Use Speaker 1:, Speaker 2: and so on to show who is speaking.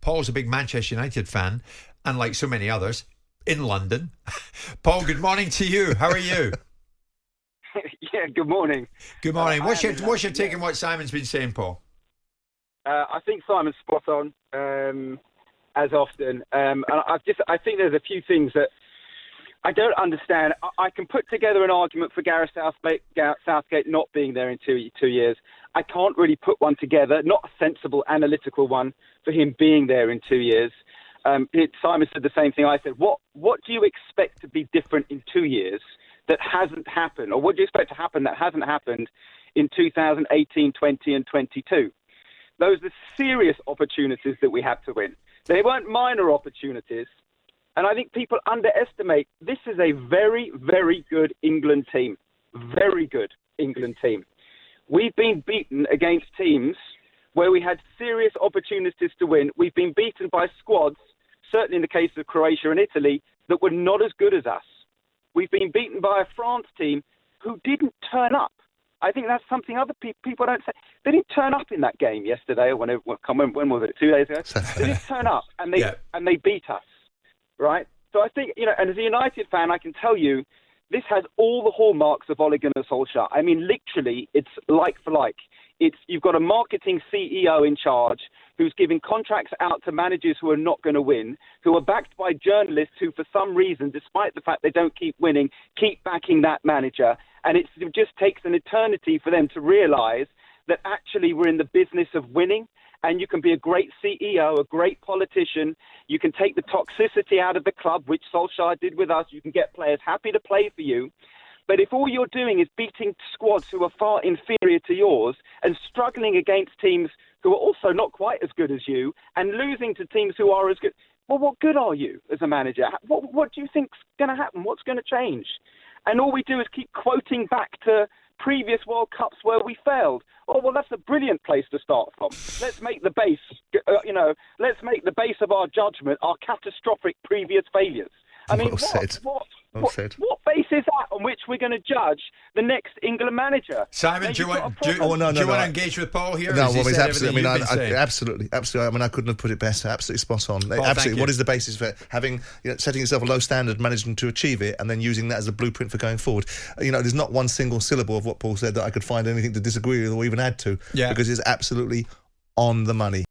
Speaker 1: Paul's a big Manchester United fan, and like so many others, in London. Paul, good morning to you. How are you?
Speaker 2: Yeah, good morning.
Speaker 1: Good morning. What's your take on what Simon's been saying, Paul?
Speaker 2: I think Simon's spot on, as often. And I think there's a few things that I don't understand. I can put together an argument for Gareth Southgate not being there in two years. I can't really put one together, not a sensible, analytical one, for him being there in 2 years. Simon said the same thing I said. What do you expect to be different in 2 years that hasn't happened? Or what do you expect to happen that hasn't happened in 2018, 20 and 22? Those are serious opportunities that we had to win. They weren't minor opportunities. And I think people underestimate this is a very, very good England team. Very good England team. We've been beaten against teams where we had serious opportunities to win. We've been beaten by squads, certainly in the case of Croatia and Italy, that were not as good as us. We've been beaten by a France team who didn't turn up. I think that's something other people don't say. They didn't turn up in that game yesterday, or when was it, 2 days ago? They didn't turn up, and they beat us, right? So I think, and as a United fan, I can tell you, this has all the hallmarks of Ole Gunnar Solskjaer. I mean, literally, it's like for like. You've got a marketing CEO in charge who's giving contracts out to managers who are not going to win, who are backed by journalists who, for some reason, despite the fact they don't keep winning, keep backing that manager. And it just takes an eternity for them to realise that actually we're in the business of winning, and you can be a great CEO, a great politician. You can take the toxicity out of the club, which Solskjaer did with us. You can get players happy to play for you. But if all you're doing is beating squads who are far inferior to yours and struggling against teams who are also not quite as good as you and losing to teams who are as good, well, what good are you as a manager? What do you think's going to happen? What's going to change? And all we do is keep quoting back to previous World Cups where we failed. Oh, well, that's a brilliant place to start from. Let's make the base, let's make the base of our judgment our catastrophic previous failures. I mean, what base is that on which we're going to judge the next England manager?
Speaker 1: Simon, do you want to engage with Paul here?
Speaker 3: No, well, it's absolutely. Absolutely. I mean, I couldn't have put it better. Absolutely spot on.
Speaker 1: Paul,
Speaker 3: absolutely. What is the basis for having setting yourself a low standard, managing to achieve it, and then using that as a blueprint for going forward? There's not one single syllable of what Paul said that I could find anything to disagree with or even add to, because it's absolutely on the money.